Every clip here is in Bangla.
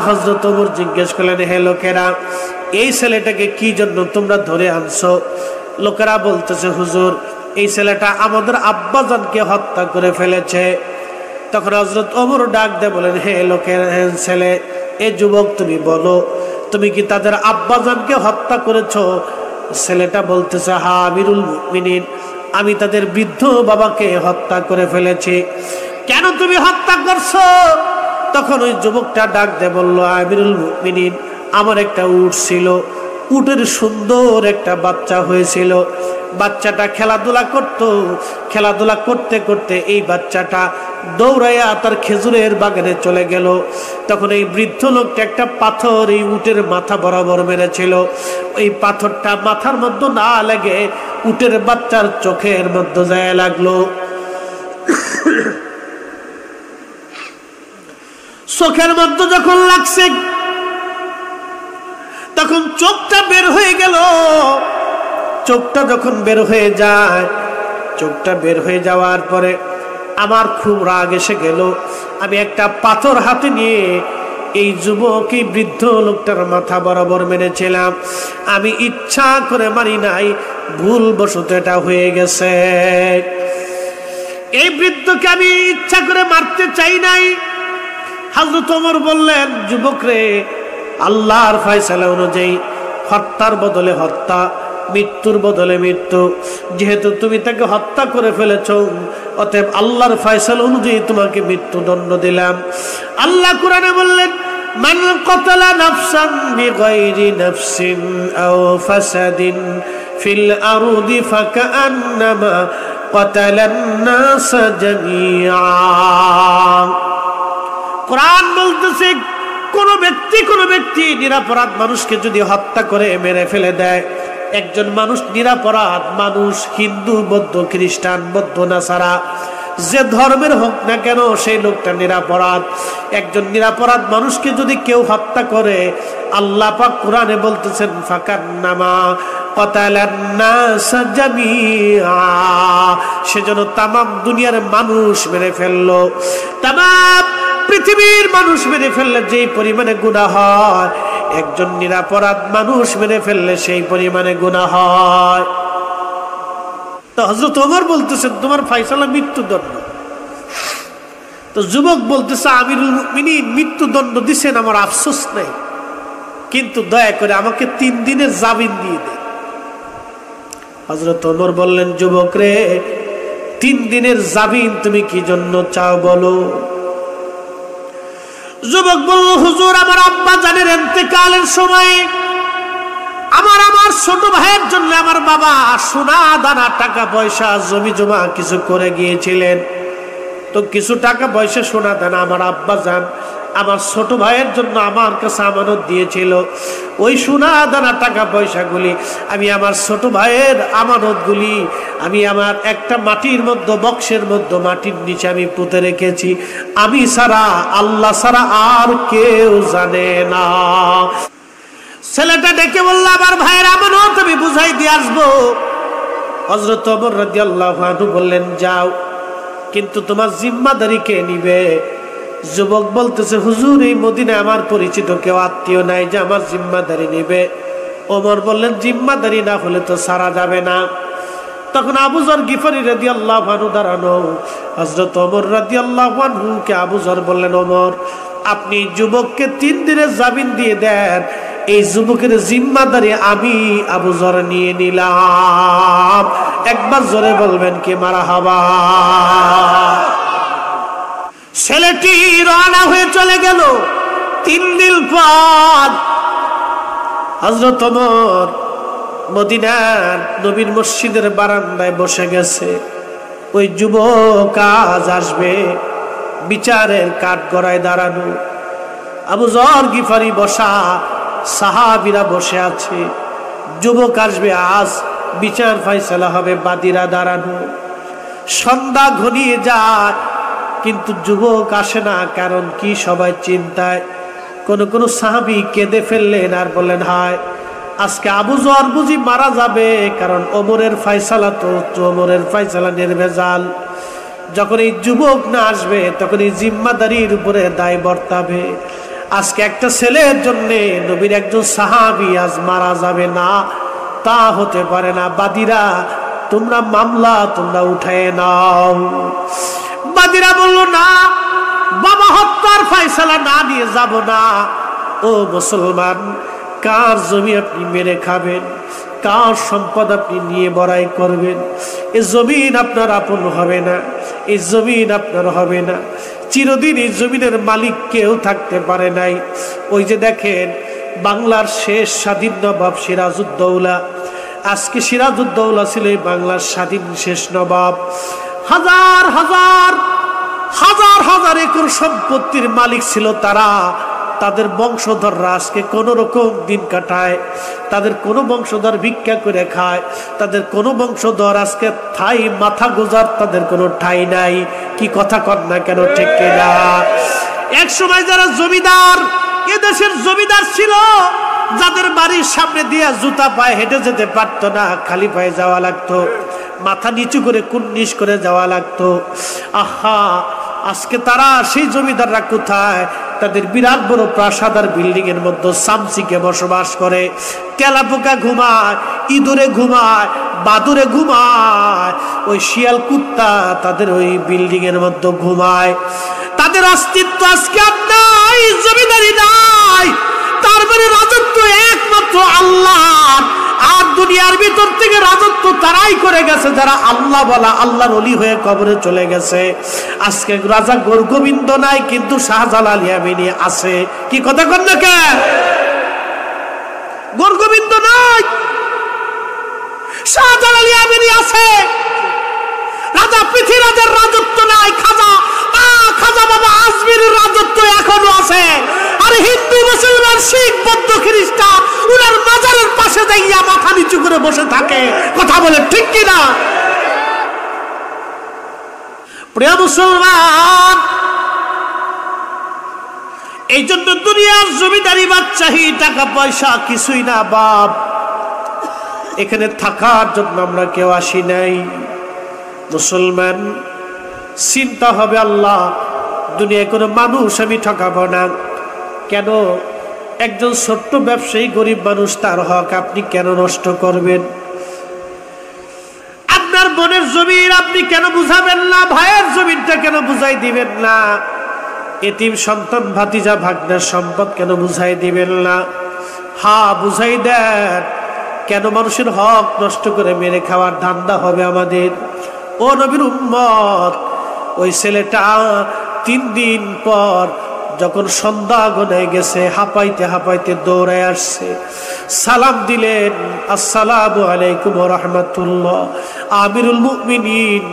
হযরত ওমর জিজ্ঞেস করলেন, হে লোকেরা, এই ছেলেটাকে কি জন্য তোমরা ধরে আনছো? লোকেরা বলতেছে, হুজুর, এই ছেলেটা আমাদের আব্বাজানকে হত্যা করে ফেলেছে। তখন হযরত ওমর ডাক দিয়ে বলেন, হে লোকের ছেলে, এ যুবক, তুমি বলো, তুমি কি তাদের আব্বাজানকে হত্যা করেছো? ছেলেটা বলতেছে, হ্যাঁ আমিরুল মুমিনিন, আমি তাদের বৃদ্ধ বাবাকে হত্যা করে ফেলেছি। কেন তুমি হত্যা করছো? তখন ওই যুবকটা ডাক দিয়ে বলল, আমিরুল মুমিনিন, আমার একটা উট ছিল, উটের সুন্দর একটা বাচ্চা হয়েছিল। বাচ্চাটা খেলাধুলা করত, খেলাধুলা করতে করতে এই বাচ্চাটা দৌড়াইয়া তার খেজুরের বাগানে চলে গেল। তখন এই বৃদ্ধ লোকটা একটা পাথর এই উটের মাথা বরাবর মেরেছিল। এই পাথরটা মাথার মধ্যে না লেগে উটের বাচ্চার চোখের মধ্যে যায় লাগলো। চোখের মধ্যে যখন লাগছে, তখন চোখটা বের হয়ে গেল। চোখটা যখন বের হয়ে যায়, চোখটা বের হয়ে যাওয়ার পরে আমার খুব রাগ এসে গেল। আমি একটা পাথর হাতে নিয়ে এই যুবক, এই বৃদ্ধ লোকটার মাথা বরাবর মেরেছিলাম। আমি ইচ্ছা করে মারি নাই, ভুলবশত এটা হয়ে গেছে। এই বৃদ্ধকে আমি ইচ্ছা করে মারতে চাই নাই। হযরত ওমর বললেন, যুবক রে, আল্লাহর ফয়সালা অনুযায়ী হত্যার বদলে হত্যা, মৃত্যুর বদলে মৃত্যু। যেহেতু তুমি তাকে হত্যা করে ফেলেছ, অতএব আল্লাহর ফয়সালা অনুযায়ী তোমাকে মৃত্যুদণ্ড দিলাম। আল্লাহ কোরআনে বললেন, মান কতালা নাফসান বিগাইরি নাফসিন আও ফাসাদিন ফিল আরদি ফাকান্নামা কতালান নাস জামিআ। কোরআন বলতেছে, কোন ব্যক্তি নিরাপরাধ মানুষকে যদি হত্যা করে মেরে ফেলে দেয়, একজন মানুষ নিরাপরাধ মানুষ, হিন্দু, বৌদ্ধ, খ্রিস্টান, বৌদ্ধ, নাসারা, যে ধর্মের হোক না কেন, সেই লোকটা নিরাপরাধ। একজন নিরাপরাধ মানুষকে যদি কেউ হত্যা করে, আল্লাহ পাক কোরআনে বলতেছেন, ফাকান্নামা কতালান নাস জামিআ, সেজন্য তামাম দুনিয়ার মানুষ মেরে ফেললো। তামাম পৃথিবীর মানুষ মেরে ফেললে যেই পরিমাণে গুনাহ হয়, একজন নিরাপরাধ মানুষ মেরে ফেললে সেই পরিমাণে গুনাহ হয়। তো হযরত ওমর বলতেছেন, তোমার ফয়সালা মৃত্যুদণ্ড। তো যুবক বলতেছে, আমিরুল মুমিনিন, মৃত্যুদণ্ড দিছেন, আমার আফসোস নেই, কিন্তু দয়া করে আমাকে 3 দিনের জামিন দিয়ে দেন। হযরত ওমর বললেন, যুবক রে, 3 দিনের জামিন তুমি কি জন্য চাও বলো? যুবক বলল, হুজুর, আমার আব্বা জানের ইন্তেকালের সময় আমার ছোট ভাইয়ের জন্য আমার বাবা সোনা দানা টাকা পয়সা জমি জমা কিছু করে গিয়েছিলেন। তো কিছু টাকা পয়সা সোনা দানা আমার আব্বা জান আমার ছোট ভাইয়ের জন্য আমার কাছে আমানত দিয়েছিল। ওই সোনা দানা টাকা পয়সাগুলি আমি আমার ছোট ভাইয়ের আমানতগুলি আমি আমার একটা মাটির মধ্যে, বক্সের মধ্যে, মাটির নিচে আমি পুঁতে রেখেছি। আমি ছাড়া, আল্লাহ ছাড়া আর কেউ জানে না। ছেলেটা ডেকে বলল, আমার ভাইয়ের আমানত আমি বুঝাই দিয়ে আসবো। হযরত ওমর রাদিয়াল্লাহু আনহু বললেন, যাও, কিন্তু তোমার জিম্মাদারি কে নিবে? যুবক বলতেছে, হুজুর, এই মদিনায় আমার পরিচিত কেউ আত্মীয় নাই যে আমার জিম্মাদারি নিবে। ওমর বললেন, জিম্মাদারি না হলে তো সারা যাবে না। তখন আবু যর গিফারি রাদিয়াল্লাহু আনহু দাঁড়ানো। হযরত ওমর রাদিয়াল্লাহু আনহু কে আবু যর বললেন, ওমর, আপনি যুবককে 3 দিনের জামিন দিয়ে দেন, এই যুবকের জিম্মাদারি আমি আবু যর নিয়ে নিলাম। একবার জোরে বলবেন কি মারহাবা। ছেলেটি রওনা হয়ে চলে গেল। 3 দিন পর হযরত ওমর মদিনার নবীর মসজিদের বারান্দায় বসে গেছে। ওই যুবক আজ আসবে, বিচারের কাঠগড়ায় দাঁড়ানো। আবু যর গিফারি বসা, সাহাবীরা বসে আছে। যুবক আসবে, আজ বিচার ফয়সালা হবে, বাদীরা দাঁড়ানো। সন্ধ্যা ঘনিয়ে যায়, কিন্তু যুবক আসে না। কারণ কি? সবাই চিন্তায়। কোন সাহাবী কেঁদে ফেললেন আর বললেন, হায়, আজকে আবু যর বুঝি মারা যাবে। কারণ ওমরের ফয়সালা তো ওমরের ফয়সালা নির্ভেজাল। যখন এই যুবক না আসবে, তখন এই জিম্মাদারির উপরে দায় বর্তাবে। আজকে একটা ছেলের জন্য নবীর একজন সাহাবী আজ মারা যাবে না, তা হতে পারে না। বাদীরা তোমরা মামলা তোমরা উঠায় নাও। বাদীরা বলল না, বাবা হত্যার ফয়সালা না নিয়ে যাব না। ও মুসলমান, কার জমি আপনি মেরে খাবেন, কার সম্পদ আপনি নিয়ে বড়াই করবেন? এই জমিন আপনার আপন হবে না, এই জমিন আপনার হবে না। চিরদিন এই জমিনের মালিক কেউ থাকতে পারে নাই। ওই যে দেখেন বাংলার শেষ স্বাধীন নবাব সিরাজউদ্দৌলা, আজকে সিরাজউদ্দৌলা ছিল এই বাংলার স্বাধীন শেষ নবাব। হাজার হাজার হাজার হাজার একর সম্পত্তির মালিক ছিল তারা। তাদের বংশধররা আজকে কোনো রকম দিন কাটায়, তাদের কোনো বংশধর ভিক্ষা করে খায়, তাদের কোনো বংশধর আজকে ঠাই মাথা গোজার তাদের কোনো ঠাই নাই। কি কথা কর না কেন, ঠিক কিনা? এক সময় যারা জমিদার, এ দেশের জমিদার ছিল, যাদের বাড়ির সামনে দিয়ে জুতা পায়ে হেঁটে যেতে পারতো না, খালি পায়ে যাওয়া লাগতো, মাথা নিচু করে কুন্নিশ করে যাওয়া লাগতো। আহা, আজকে তারা সেই জমিদাররা কোথায়? তাদের বিরাট বড় প্রাসাদ আর বিল্ডিং এর মধ্যে সামসিকে বসবাস করে। তেলাপোকা ঘুমায়, ইঁদুরে ঘুমায়, বাদুরে ঘুমায়, ওই শিয়াল কুত্তা তাদের ওই বিল্ডিং এর মধ্যে ঘুমায়। তাদের অস্তিত্ব আজকে আর নাই, জমিদারি নাই। তারপরে রাজত্ব একমাত্র আল্লাহ। আর দুনিয়ার ভিতর থেকে রাজত্ব তারাই করে গেছে যারা আল্লাহ বলা, আল্লাহর ওলি হয়ে কবরে চলে গেছে। আজকে রাজা গোরগোবিন্দ নাই, কিন্তু শাহজালাল ইয়ামিনী আছে। কি কথা কন না কে? গোরগোবিন্দ নাই, শাহজালাল ইয়ামিনী আছে। রাজা পৃথ্বীরাজের রাজত্ব নাই, খাজা বাবা আজমিরের রাজত্ব এখনো আছে। আর হিন্দু, মুসলমান, শিখ, বৌদ্ধ, খ্রিস্টান উনার মাজারের পাশে যাইয়া মাথা নিচু করে বসে থাকে। কথা বলে ঠিক কিনা? প্রিয় মুসলমান, এই জন্য দুনিয়ার জমিদারি বাদশাহী টাকা পয়সা কিছুই না বাপ। এখানে থাকার জন্য আমরা কেউ আসি নাই। মুসলমান, চিন্তা হবে আল্লাহ, দুনিয়ায় কোনো মানুষ আমি ঠকাবো না। কেন? একজন ছোট্ট ব্যবসায়ী গরিব মানুষ, তার হক আপনি কেন নষ্ট করবেন? আপনার বোনের জমির আপনি কেন বুঝাবেন না? ভাইয়ের জমিটা কেন বুঝাই দিবেন না? এতিম সন্তান, ভাতিজা, ভাগ্নের সম্পদ কেন বুঝাই দিবেন না? হ্যাঁ, বুঝাই দেন। কেন মানুষের হক নষ্ট করে মেরে খাওয়ার ধান্দা হবে আমাদের? ও নবীর উম্মত, ওই ছেলেটা 3 দিন পর যখন সন্ধ্যা গনে গেছে, হাঁপাইতে হাঁপাইতে দৌড়ায় আসছে, সালাম দিলেন, আসসালামু আলাইকুম ওয়া রাহমাতুল্লাহ, আমিরুল মুমিনিন,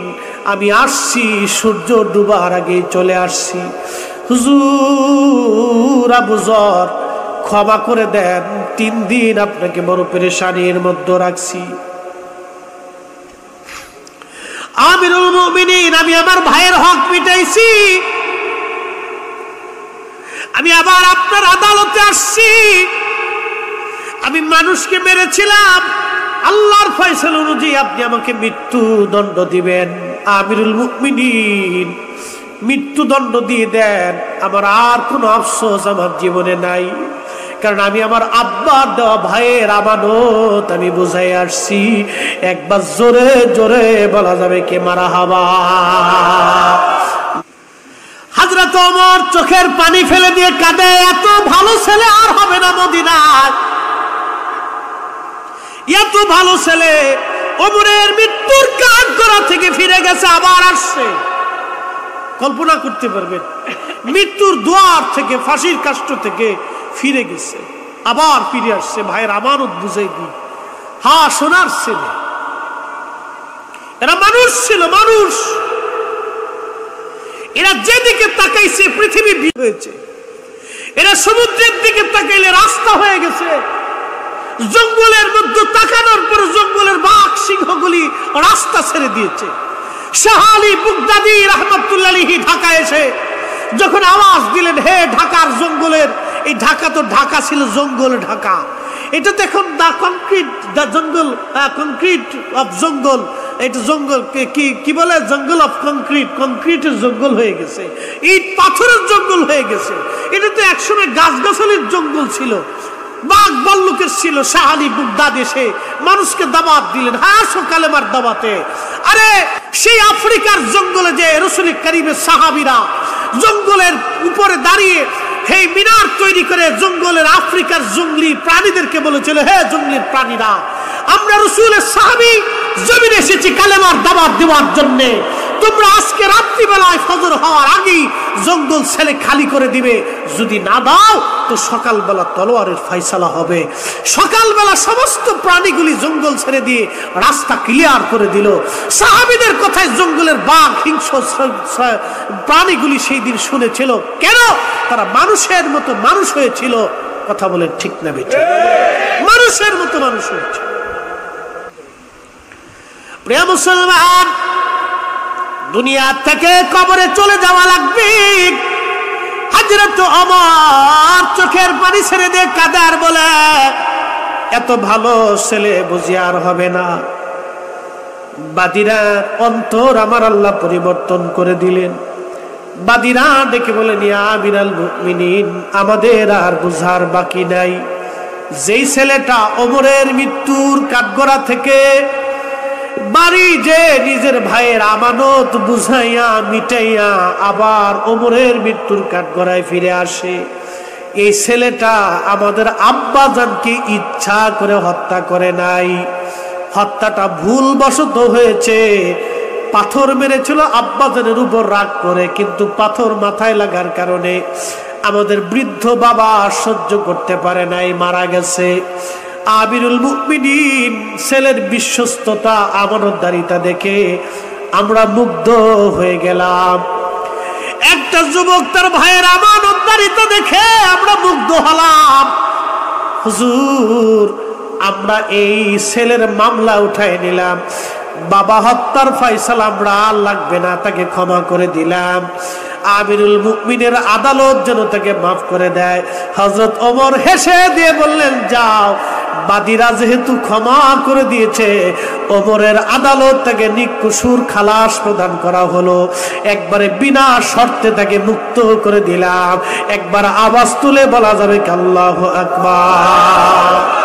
আমি আসছি, সূর্য ডুবার আগে চলে আসছি। হুজুর আবু যর, ক্ষমা করে দেন, 3 দিন আপনাকে বড় পেরেশানির মধ্যে রাখছি। আমিরুল মুমিনিন, আমি আমার ভাইয়ের হক মিটাইছি, আমি আবার আপনার আদালতে আসছি। আমি মানুষকে মেরেছিলাম, আল্লাহর ফয়সালা অনুযায়ী আপনি আমাকে মৃত্যু দণ্ড দিবেন। আমিরুল মুমিনিন, মৃত্যু দণ্ড দিয়ে দেন, আমার আর কোনো আফসোস আমার জীবনে নাই। কারণ আমি আমার আব্বার দেওয়া ভাইয়ের আমানত আমি বুঝাই আসছি। একবার জোরে জোরে বলা যাবে কে মারহাবা। হযরত ওমর চোখের পানি ফেলে দিয়ে কাঁদে, এত ভালো ছেলে আর হবে না মদিনায়। এত ভালো ছেলে ওমরের মৃত্যুর কাঠগড়া থেকে ফিরে গেছে, আবার আসছে। কল্পনা করতে পারবেন, মৃত্যুর দুয়ার থেকে, ফাঁসির কাষ্ঠ থেকে ফিরে গেছে, আবার ফিরে আসছে। ভাইয়ের আমানত বুঝাই দিই। হ্যাঁ, সোনার ছেলে, এরা মানুষ ছিল, মানুষ। এরা যেদিকে তাকাইছে পৃথিবী হয়েছে, এরা সমুদ্রের দিকে তাকাইলে রাস্তা হয়ে গেছে। জঙ্গলের মধ্যে তাকানোর পর জঙ্গলের বাঘ সিংহগুলি রাস্তা ছেড়ে দিয়েছে। শাহ আলী বাগদাদী রাহমাতুল্লাহ আলাইহি ঢাকায় এসে যখন আওয়াজ দিলেন, হে ঢাকার জঙ্গলের, এই ঢাকা তো ঢাকা ছিল জঙ্গল ঢাকা, এটা তো এখন দা কংক্রিট, দা জঙ্গল, কংক্রিট অফ জঙ্গল, এটা জঙ্গল কি বলে, জঙ্গল অফ কংক্রিট, কংক্রিটের জঙ্গল হয়ে গেছে, ইট পাথরের জঙ্গল হয়ে গেছে। এটা তো একসময় গাছগাছালির জঙ্গল ছিল, বাঘ ভাল্লুকের ছিল। শাহ আলী বুগদাদ এসে মানুষকে দাওয়াত দিলেন, হ্যাঁ কালেমার দাওয়াতে। আরে সেই আফ্রিকার জঙ্গলে যে রাসূল কারীমের সাহাবীরা জঙ্গলের উপরে দাঁড়িয়ে এই মিনার তৈরি করে জঙ্গলের আফ্রিকার জঙ্গলি প্রাণীদেরকে বলেছিল, হে জঙ্গলি প্রাণীরা, আমরা রাসূলের সাহাবী জমিনে এসেছি কালেমার দাওয়াত দেওয়ার জন্য। তোমরা আজকে রাত্রিবেলায় ফজর হওয়ার আগেই জঙ্গল ছেলে খালি করে দিবে, যদি না দাও তো সকালবেলা তলোয়ারের ফয়সালা হবে। সকালবেলা সমস্ত প্রাণীগুলি জঙ্গল ছেড়ে দিয়ে রাস্তা ক্লিয়ার করে দিল। সাহাবীদের কথায় জঙ্গলের বাঘ হিংস্র প্রাণীগুলি সেই দিন শুনেছিল। কেন? তারা মানুষের মতো মানুষ হয়েছিল। কথা বলেন ঠিক না বেঠিক? মানুষের মতো মানুষ হয়েছে। প্রিয় মুসলমান, দুনিয়া থেকে কবরে চলে যাওয়া লাগবে। হযরত ওমর চোখের পানি ছেড়ে দিয়ে কাঁদার বলে, এত ভালো ছেলে বুঝি আর হবে না। বাদীরা অন্তর আমার আল্লাহ পরিবর্তন করে দিলেন। বাদীরা ডেকে বলেন, ইয়া আমিরাল মুমিনিন, আমাদের আর বুঝার বাকি নাই। যেই ছেলেটা ওমরের মৃত্যুর কাঠগড়া থেকে বাড়ি যে নিজের ভাইয়ের আমানত বুঝাইয়া মিটাইয়া আবার ওমরের মৃত্যুর কাঠগড়ায় ফিরে আসে, এই ছেলেটা আমাদের আব্বাজানকে ইচ্ছা করে হত্যা করে নাই। হত্যাটা ভুলবশত হয়েছে। পাথর মেরেছিল আব্বাজানের উপর রাগ করে, কিন্তু পাথর মাথায় লাগার কারণে আমাদের বৃদ্ধ বাবা সহ্য করতে পারে নাই, মারা গেছে। আমিরুল মুমিনিন ছেলের বিশ্বস্ততা, আমানতদারিতা দেখে আমরা মুগ্ধ হয়ে গেলাম। একটা যুবক তার ভাইয়ের আমানতদারিতা দেখে আমরা মুগ্ধ হলাম। হুজুর, আমরা এই ছেলের মামলা উঠায় নিলাম, বাবা হত্যার ফয়সালা আমরা আর লাগবে না, তাকে ক্ষমা করে দিলাম। আমিরুল মুমিনের আদালত যেন তাকে মাফ করে দেয়। হযরত ওমর হেসে দিয়ে বললেন, যাও, বাদীরা যেহেতু ক্ষমা করে দিয়েছে, ওমরের আদালত তাকে নিকুসুর খালাস প্রদান করা হলো। একবারে বিনা শর্তে তাকে মুক্ত করে দিলাম। একবার আওয়াজ তুলে বলা যাবে আল্লাহু আকবার।